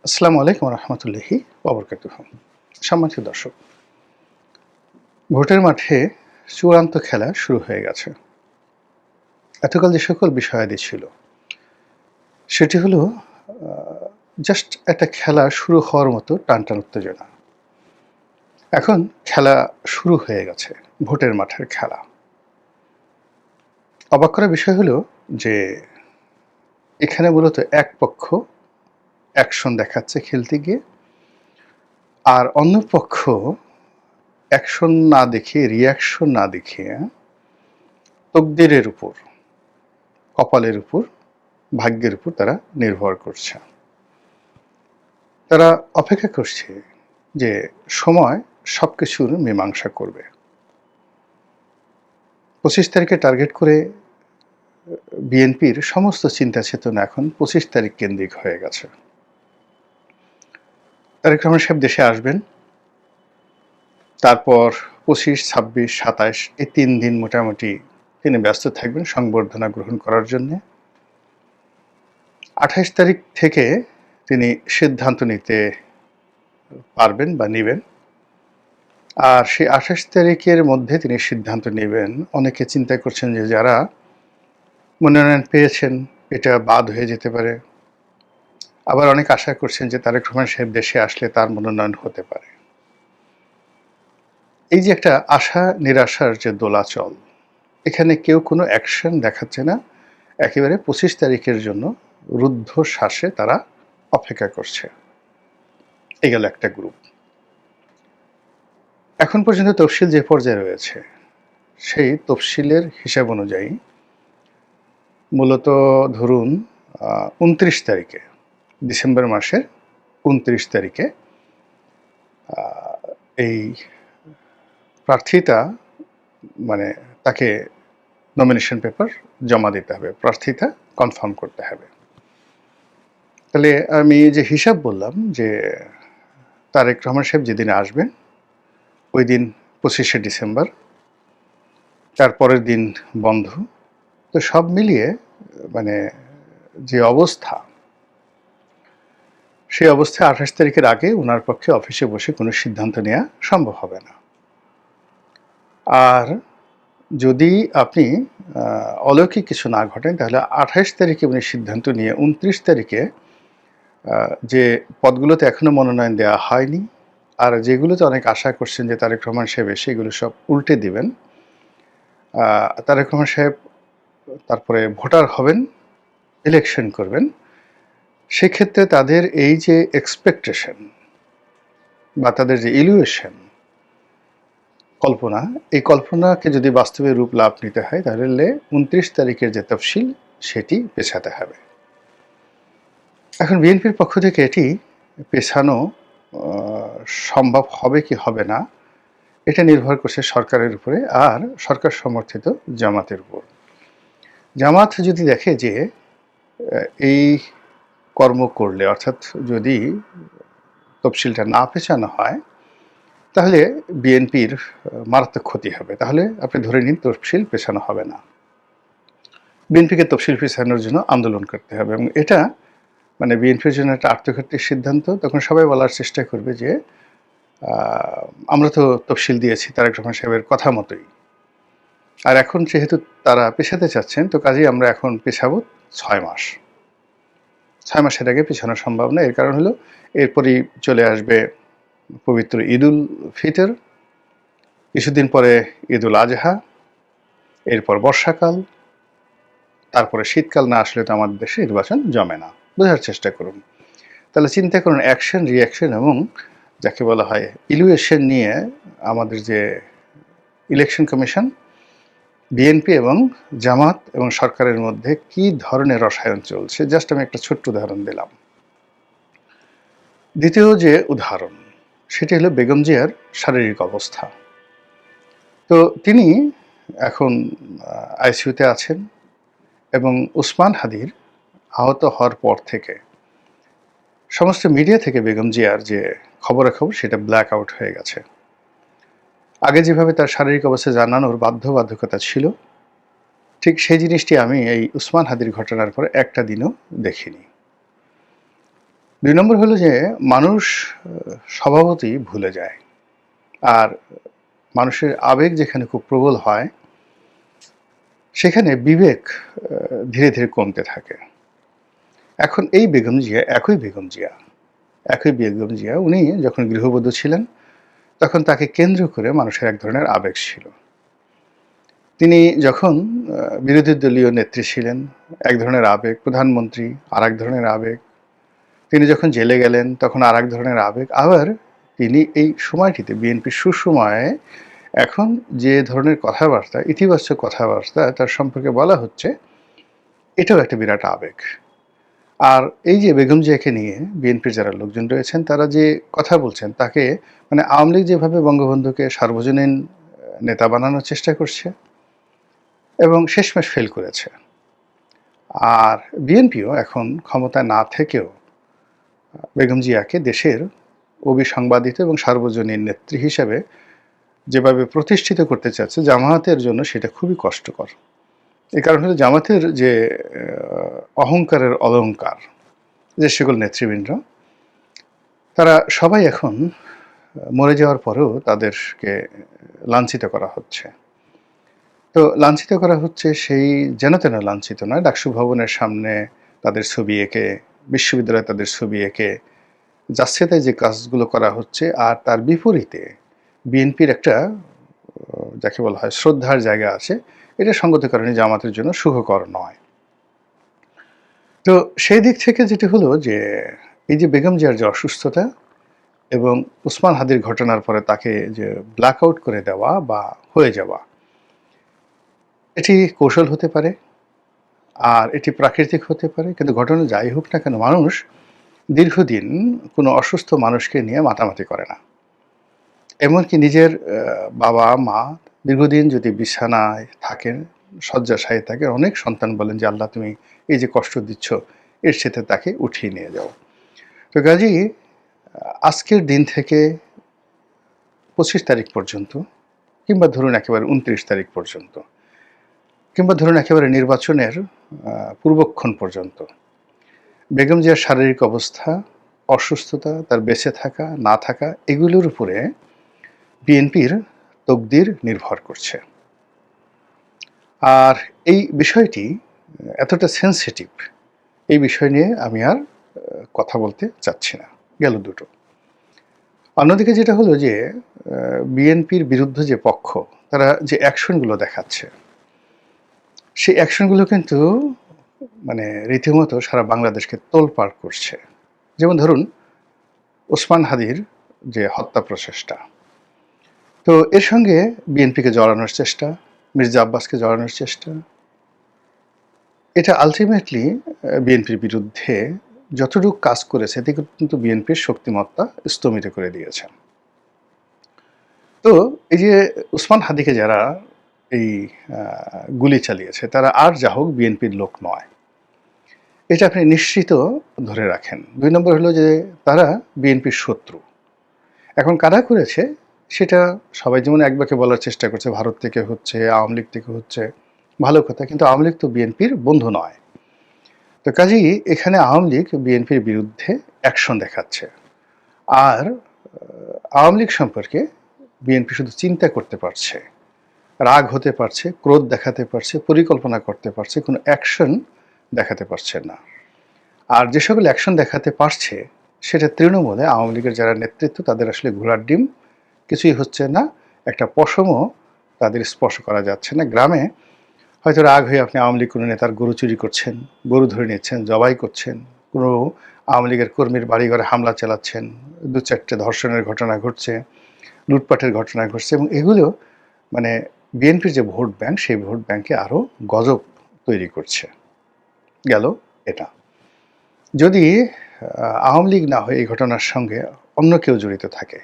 আসসালামু আলাইকুম রহমতুল্লাহি ওবরকাতুহ। সম্মানিত দর্শক, ভোটের মাঠে চূড়ান্ত খেলা শুরু হয়ে গেছে। এতকাল যে সকল বিষয়াদি ছিল সেটি হলো জাস্ট একটা খেলা শুরু হওয়ার মতো টানটান উত্তেজনা। এখন খেলা শুরু হয়ে গেছে, ভোটের মাঠের খেলা। অবাক করার বিষয় হলো যে এখানে মূলত এক পক্ষ অ্যাকশন দেখাচ্ছে খেলতে গিয়ে, আর অন্য পক্ষ অ্যাকশন না দেখিয়ে, রিয়াকশন না দেখিয়ে তকদিরের উপর, কপালের উপর, ভাগ্যের উপর তারা নির্ভর করছে। তারা অপেক্ষা করছে যে সময় সবকিছুর মীমাংসা করবে। ২৫ তারিখে টার্গেট করে বিএনপির সমস্ত চিন্তা চেতনা এখন ২৫ তারিখ কেন্দ্রিক হয়ে গেছে। তারেক রহমান সাহেব দেশে আসবেন, তারপর ২৫, ২৬, ২৭ এই ৩ দিন মোটামুটি তিনি ব্যস্ত থাকবেন সংবর্ধনা গ্রহণ করার জন্যে। ২৮ তারিখ থেকে তিনি সিদ্ধান্ত নিতে পারবেন বা নিবেন। আর সেই ২৮ তারিখের মধ্যে তিনি সিদ্ধান্ত নেবেন। অনেকে চিন্তা করছেন যে যারা মনোনয়ন পেয়েছেন এটা বাদ হয়ে যেতে পারে। আবার অনেক আশা করছেন যে তারেক রহমান সাহেব দেশে আসলে তার মনোনয়ন হতে পারে। এই যে একটা আশা নিরাশার যে দোলাচল, এখানে কেউ কোনো অ্যাকশন দেখাচ্ছে না। একেবারে ২৫ তারিখের জন্য রুদ্ধশ্বাসে তারা অপেক্ষা করছে। এই গেল একটা গ্রুপ। এখন পর্যন্ত তফসিল যে পর্যায়ে রয়েছে সেই তফসিলের হিসাব অনুযায়ী মূলত ধরুন ২৯ তারিখে, ডিসেম্বর মাসের ২৯ তারিখে এই প্রার্থিতা মানে তাকে নমিনেশন পেপার জমা দিতে হবে, প্রার্থিতা কনফার্ম করতে হবে। তাহলে আমি যে হিসাব বললাম যে তারেক রহমান সাহেব যেদিন আসবেন ওই দিন ২৫শে ডিসেম্বর, তারপরের দিন বন্ধ। তো সব মিলিয়ে মানে যে অবস্থা, সেই অবস্থায় ২৮ তারিখের আগে ওনার পক্ষে অফিসে বসে কোনো সিদ্ধান্ত নেওয়া সম্ভব হবে না। আর যদি আপনি অলৌকিক কিছু না ঘটেন তাহলে ২৮ তারিখে উনি সিদ্ধান্ত নিয়ে ২৯ তারিখে যে পদগুলোতে এখনো মনোনয়ন দেওয়া হয়নি আর যেগুলোতে অনেক আশা করছেন যে তারেক রহমান সাহেব এসে এগুলো সব উল্টে দিবেন, তারেক রহমান সাহেব তারপরে ভোটার হবেন, ইলেকশন করবেন। সেক্ষেত্রে তাদের এই যে এক্সপেকটেশন বা তাদের যে ইলিউশন, কল্পনা, এই কল্পনাকে যদি বাস্তবে রূপ লাভ নিতে হয় তাহলে ২৯ তারিখের যে তফসিল সেটি পেছাতে হবে। এখন বিএনপির পক্ষ থেকে এটি পেছানো সম্ভব হবে কি হবে না এটা নির্ভর করছে সরকারের উপরে আর সরকার সমর্থিত জামাতের উপর। জামাত যদি দেখে যে এই কর্ম করলে, অর্থাৎ যদি তফসিলটা না পেছানো হয় তাহলে বিএনপির মারাত্মক ক্ষতি হবে, তাহলে আপনি ধরে নিন তফসিল পেছানো হবে না। বিএনপিকে তফসিল পেছানোর জন্য আন্দোলন করতে হবে এবং এটা মানে বিএনপির জন্য একটা আত্মঘাতী সিদ্ধান্ত। তখন সবাই বলার চেষ্টা করবে যে আমরা তো তফসিল দিয়েছি তারেক রহমান সাহেবের কথা মতোই, আর এখন যেহেতু তারা পেছাতে চাচ্ছেন তো কাজেই আমরা এখন পেছাবো ৬ মাস। ৬ মাসের আগে পেছানো সম্ভব না। এর কারণ হলো এরপরই চলে আসবে পবিত্র ঈদুল ফিতর, কিছুদিন পরে ঈদুল আজহা, এরপর বর্ষাকাল, তারপরে শীতকাল না আসলে তো আমাদের দেশে নির্বাচন জমে না। বোঝার চেষ্টা করুন। তাহলে চিন্তা করুন অ্যাকশন, রিয়াকশন এবং যাকে বলা হয় ইলিউশন নিয়ে আমাদের যে ইলেকশন কমিশন, বিএনপি এবং জামাত এবং সরকারের মধ্যে কি ধরনের রসায়ন চলছে, জাস্ট আমি একটা ছোট্ট উদাহরণ দিলাম। দ্বিতীয় যে উদাহরণ সেটি হলো বেগম জিয়ার শারীরিক অবস্থা। তো তিনি এখন আইসিইউতে আছেন এবং ওসমান হাদির আহত হওয়ার পর থেকে সমস্ত মিডিয়া থেকে বেগম জিয়ার যে খবরাখবর সেটা ব্ল্যাক আউট হয়ে গেছে। আগে যেভাবে তার শারীরিক অবস্থা জানানোর বাধ্যবাধকতা ছিল, ঠিক সেই জিনিসটি আমি এই ওসমান হাদির ঘটনার পরে একটা দিনও দেখিনি। ২ নম্বর হলো যে মানুষ স্বভাবতই ভুলে যায়। আর মানুষের আবেগ যেখানে খুব প্রবল হয়, সেখানে বিবেক ধীরে, ধীরে কমতে থাকে। এখন এই বেগম জিয়া, একই বেগম জিয়া উনি যখন গৃহবধূ ছিলেন, তখন তাকে কেন্দ্র করে মানুষের এক ধরনের আবেগ ছিল। তিনি যখন বিরোধী দলীয় নেত্রী ছিলেন, এক ধরনের আবেগ, প্রধানমন্ত্রী আরেক ধরনের আবেগ। তিনি যখন জেলে গেলেন তখন আরেক ধরনের আবেগ। আবার তিনি এই সময়টিতে বিএনপির সুসময়ে এখন যে ধরনের কথাবার্তা, ইতিবাচক কথাবার্তা তার সম্পর্কে বলা হচ্ছে, এটাও একটা বিরাট আবেগ। আর এই যে বেগম জিয়াকে নিয়ে বিএনপির যারা লোকজন রয়েছেন তারা যে কথা বলছেন, তাকে মানে আওয়ামী লীগ যেভাবে বঙ্গবন্ধুকে সার্বজনীন নেতা বানানোর চেষ্টা করছে এবং শেষমেশ ফেল করেছে, আর বিএনপিও এখন ক্ষমতায় না থেকেও বেগম জিয়াকে দেশের অবিসংবাদিত এবং সার্বজনীন নেত্রী হিসেবে যেভাবে প্রতিষ্ঠিত করতে চাচ্ছে, জামায়াতের জন্য সেটা খুবই কষ্টকর। এই কারণ হলো জামায়াতের যে অহংকারের অলংকার, যে সকল নেতৃবৃন্দ, তারা সবাই এখন মরে যাওয়ার পরেও তাদেরকে লাঞ্ছিত করা হচ্ছে। তো লাঞ্ছিত করা হচ্ছে সেই যেন তেন লাঞ্ছিত নয়, ডাকসু ভবনের সামনে তাদের ছবি এঁকে, বিশ্ববিদ্যালয়ে তাদের ছবি এঁকে যাচ্ছে তাই যে কাজগুলো করা হচ্ছে, আর তার বিপরীতে বিএনপির একটা যাকে বলা হয় শ্রদ্ধার জায়গা আছে, এটা সঙ্গত কারণে জামাতের জন্য সুখকর নয়। তো সেই দিক থেকে যেটি হলো যে এই যে বেগম জিয়ার যে অসুস্থতা এবং উসমান হাদির ঘটনার পরে তাকে যে ব্ল্যাক আউট করে দেওয়া বা হয়ে যাওয়া, এটি কৌশল হতে পারে আর এটি প্রাকৃতিক হতে পারে, কিন্তু ঘটনা যাই হোক না কেন, মানুষ দীর্ঘদিন কোনো অসুস্থ মানুষকে নিয়ে মাতামাতি করে না। এমনকি নিজের বাবা মা দীর্ঘদিন যদি বিছানায় থাকেন, শয্যাশায়ী থাকেন, অনেক সন্তান বলেন যে আল্লাহ তুমি এই যে কষ্ট দিচ্ছ, এর সাথে তাকে উঠিয়ে নিয়ে যাও। তো কাজেই আজকের দিন থেকে 25 তারিখ পর্যন্ত, কিংবা ধরুন একেবারে 29 তারিখ পর্যন্ত, কিংবা ধরুন একেবারে নির্বাচনের পূর্বক্ষণ পর্যন্ত বেগম জিয়ার শারীরিক অবস্থা, অসুস্থতা, তার বেঁচে থাকা না থাকা, এগুলোর উপরে বিএনপির তকদির নির্ভর করছে। আর এই বিষয়টি এতটা সেন্সিটিভ, এই বিষয় নিয়ে আমি আর কথা বলতে চাচ্ছি না। গেল দুটো। অন্যদিকে যেটা হলো যে বিএনপির বিরুদ্ধে যে পক্ষ, তারা যে অ্যাকশনগুলো দেখাচ্ছে, সেই অ্যাকশনগুলো কিন্তু মানে রীতিমতো সারা বাংলাদেশকে তোলপাড় করছে। যেমন ধরুন ওসমান হাদির যে হত্যা প্রচেষ্টা, তো এর সঙ্গে বিএনপিকে জড়ানোর চেষ্টা, মির্জা আব্বাসকে জড়ানোর চেষ্টা, এটা আলটিমেটলি বিএনপির বিরুদ্ধে যতটুকু কাজ করেছে এতে কিন্তু বিএনপির শক্তিমত্তা স্তমিত করে দিয়েছে। তো এই যে ওসমান হাদিকে যারা এই গুলি চালিয়েছে, তারা আর যা হোক বিএনপির লোক নয়, এটা আপনি নিশ্চিত ধরে রাখেন। 2 নম্বর হলো যে তারা বিএনপির শত্রু। এখন কারা করেছে সেটা সবাই যেমন একবাকে বলার চেষ্টা করছে, ভারত থেকে হচ্ছে, আওয়ামী লীগ থেকে হচ্ছে, ভালো কথা, কিন্তু আওয়ামী লীগ তো বিএনপির বন্ধু নয়। তো কাজেই এখানে আওয়ামী লীগ বিএনপির বিরুদ্ধে অ্যাকশন দেখাচ্ছে, আর আওয়ামী লীগ সম্পর্কে বিএনপি শুধু চিন্তা করতে পারছে, রাগ হতে পারছে, ক্রোধ দেখাতে পারছে, পরিকল্পনা করতে পারছে, কোনো অ্যাকশন দেখাতে পারছে না। আর যে সকল অ্যাকশন দেখাতে পারছে সেটা তৃণমূলে আওয়ামী লীগের যারা নেতৃত্ব, তাদের আসলে ঘোড়ার ডিম, কিছুই হচ্ছে না, একটা পশমও তাদের স্পর্শ করা যাচ্ছে না। গ্রামে হয়তো রাগ হয়ে আপনি আওয়ামী লীগ কোনো নেতার গরু চুরি করছেন, গরু ধরে নিচ্ছেন, জবাই করছেন, কোনো আওয়ামী লীগের কর্মীর বাড়িঘরে হামলা চালাচ্ছেন, 2-4টে ধর্ষণের ঘটনা ঘটছে, লুটপাটের ঘটনা ঘটছে, এবং এগুলো মানে বিএনপির যে ভোট ব্যাংক, সেই ভোট ব্যাংকে আরও গজব তৈরি করছে। গেল এটা। যদি আওয়ামী লীগ না হয়ে এই ঘটনার সঙ্গে অন্য কেউ জড়িত থাকে,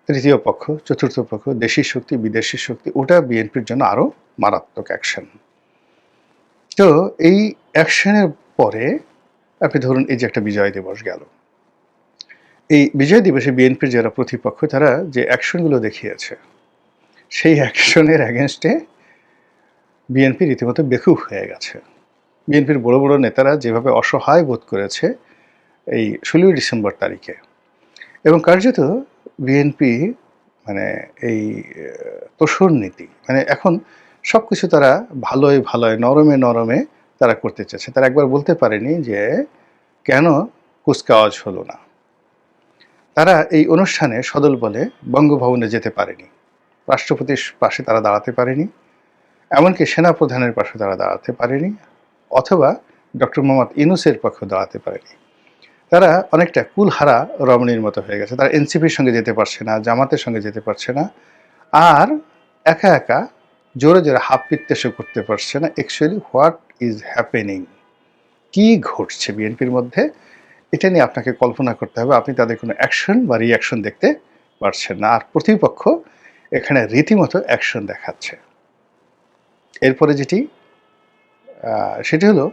তৃতীয় পক্ষ, চতুর্থ পক্ষ, দেশি শক্তি, বিদেশি শক্তি, ওটা বিএনপির জন্য আরও মারাত্মক অ্যাকশন। তো এই অ্যাকশনের পরে আপনি ধরুন এই যে একটা বিজয় দিবস গেল, এই বিজয় দিবসে বিএনপির যারা প্রতিপক্ষ, তারা যে অ্যাকশনগুলো দেখিয়েছে, সেই অ্যাকশনের অ্যাগেনস্টে বিএনপি রীতিমতো বেকুব হয়ে গেছে। বিএনপির বড় বড় নেতারা যেভাবে অসহায় বোধ করেছে, এই 16ই ডিসেম্বর তারিখে। এবং কার্যত বিএনপি মানে এই তোষর নীতি, মানে এখন সবকিছু তারা ভালোয় ভালোয়, নরমে নরমে তারা করতে চাচ্ছে। তারা একবার বলতে পারেনি যে কেন কুচকাওয়াজ হলো না। তারা এই অনুষ্ঠানে সদলবলে বঙ্গভবনে যেতে পারেনি, রাষ্ট্রপতির পাশে তারা দাঁড়াতে পারেনি, এমনকি সেনাপ্রধানের পাশে তারা দাঁড়াতে পারেনি, অথবা ডক্টর মোহাম্মদ ইউনূসের পক্ষে দাঁড়াতে পারেনি। তারা অনেকটা কুলহারা রমণীর মতো হয়ে গেছে। তারা এনসিপির সঙ্গে যেতে পারছে না, জামাতের সঙ্গে যেতে পারছে না, আর একা একা জোরে জোরে হাত পিত্তেশও করতে পারছে না। অ্যাকচুয়ালি হোয়াট ইজ হ্যাপেনিং, কি ঘটছে বিএনপির মধ্যে, এটা নিয়ে আপনাকে কল্পনা করতে হবে। আপনি তাদের কোনো অ্যাকশন বা রিয়াকশন দেখতে পারছেন না, আর প্রতিপক্ষ এখানে রীতিমতো অ্যাকশন দেখাচ্ছে। এরপরে যেটি সেটি হলো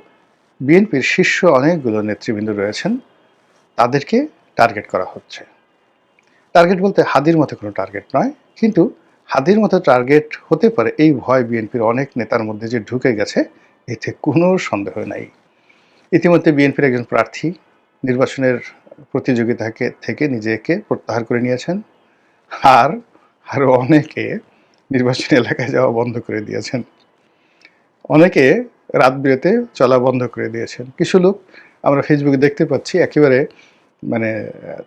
বিএনপির শীর্ষ অনেকগুলো নেতৃবৃন্দ রয়েছেন, তাদেরকে টার্গেট করা হচ্ছে। টার্গেট বলতে হাদির মতো কোনো টার্গেট নয়, কিন্তু হাদির মতো টার্গেট হতে পারে এই ভয় বিএনপির অনেক নেতার মধ্যে যে ঢুকে গেছে, এতে কোনো সন্দেহ নাই। ইতিমধ্যে বিএনপির একজন প্রার্থী নির্বাচনের প্রতিযোগিতা থেকে নিজেকে প্রত্যাহার করে নিয়েছেন, আর আরও অনেকে নির্বাচনী এলাকায় যাওয়া বন্ধ করে দিয়েছেন, অনেকে রাত বিরেতে চলা বন্ধ করে দিয়েছেন। কিছু লোক আমরা ফেসবুকে দেখতে পাচ্ছি একেবারে মানে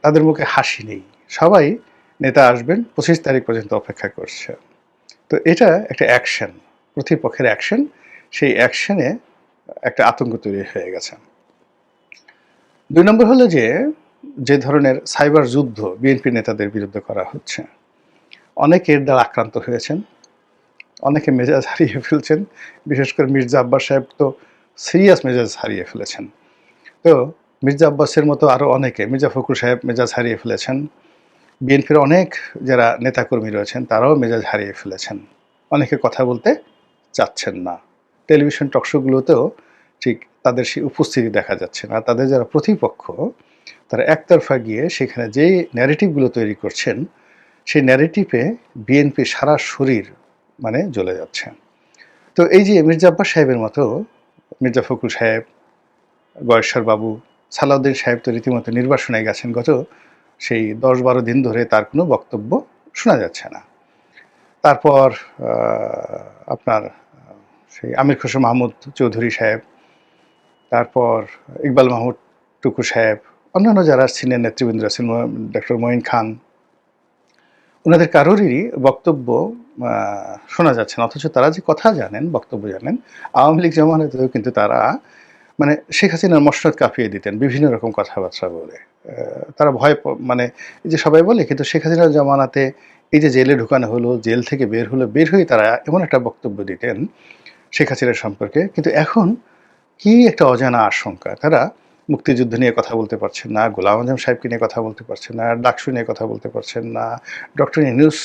তাদের মুখে হাসি নেই, সবাই নেতা আসবেন 25 তারিখ পর্যন্ত অপেক্ষা করছে। তো এটা একটা অ্যাকশন, প্রতিপক্ষের অ্যাকশন, সেই অ্যাকশনে একটা আতঙ্ক তৈরি হয়ে গেছে। 2 নম্বর হলো যে ধরনের সাইবার যুদ্ধ বিএনপি নেতাদের বিরুদ্ধে করা হচ্ছে, অনেকে এর দ্বারা আক্রান্ত হয়েছেন, অনেকে মেজাজ হারিয়ে ফেলছেন। বিশেষ করে মির্জা আব্বাস সাহেব তো সিরিয়াস মেজাজ হারিয়ে ফেলেছেন। তো মির্জা আব্বাসের মতো আরও অনেকে, মির্জা ফখরুল সাহেব মেজাজ হারিয়ে ফেলেছেন, বিএনপির অনেক যারা নেতাকর্মী রয়েছেন তারাও মেজাজ হারিয়ে ফেলেছেন, অনেকে কথা বলতে চাচ্ছেন না, টেলিভিশন টকশোগুলোতেও ঠিক তাদের সেই উপস্থিতি দেখা যাচ্ছে না। তাদের যারা প্রতিপক্ষ তারা একতরফা গিয়ে সেখানে যে ন্যারেটিভগুলো তৈরি করছেন, সেই ন্যারেটিভে বিএনপি সারা শরীর মানে জ্বলে যাচ্ছে। তো এই যে মির্জা আব্বাস সাহেবের মতো, মির্জা ফখরুল সাহেব, গয়েশ্বর বাবু, সালাউদ্দিন সাহেব তো রীতিমতো নির্বাসনে গেছেন, গত সেই 10-12 দিন ধরে তার কোনো বক্তব্য শোনা যাচ্ছে না। তারপর আপনার সেই আমির খসরু মাহমুদ চৌধুরী সাহেব, তারপর ইকবাল মাহমুদ টুকু সাহেব, অন্যান্য যারা সিনিয়র নেতৃবৃন্দ আছেন, ডক্টর মঈন খান, ওনাদের কারোরই বক্তব্য শোনা যাচ্ছে না। অথচ তারা যে কথা জানেন, বক্তব্য জানেন, আওয়ামী লীগ জামানাতেও কিন্তু তারা মানে শেখ হাসিনার মসনদ কাঁপিয়ে দিতেন বিভিন্ন রকম কথাবার্তা বলে। তারা ভয় মানে এই যে সবাই বলে, কিন্তু শেখ হাসিনার জামানাতে এই যে জেলে ঢুকানো হলো, জেল থেকে বের হয়ে তারা এমন একটা বক্তব্য দিতেন শেখ হাসিনার সম্পর্কে। কিন্তু এখন কি একটা অজানা আশঙ্কা, তারা মুক্তিযুদ্ধ নিয়ে কথা বলতে পারছেন না, গোলাম আজম সাহেবকে নিয়ে কথা বলতে পারছেন না, ডাকসু নিয়ে কথা বলতে পারছেন না, ডক্টর ইউনূস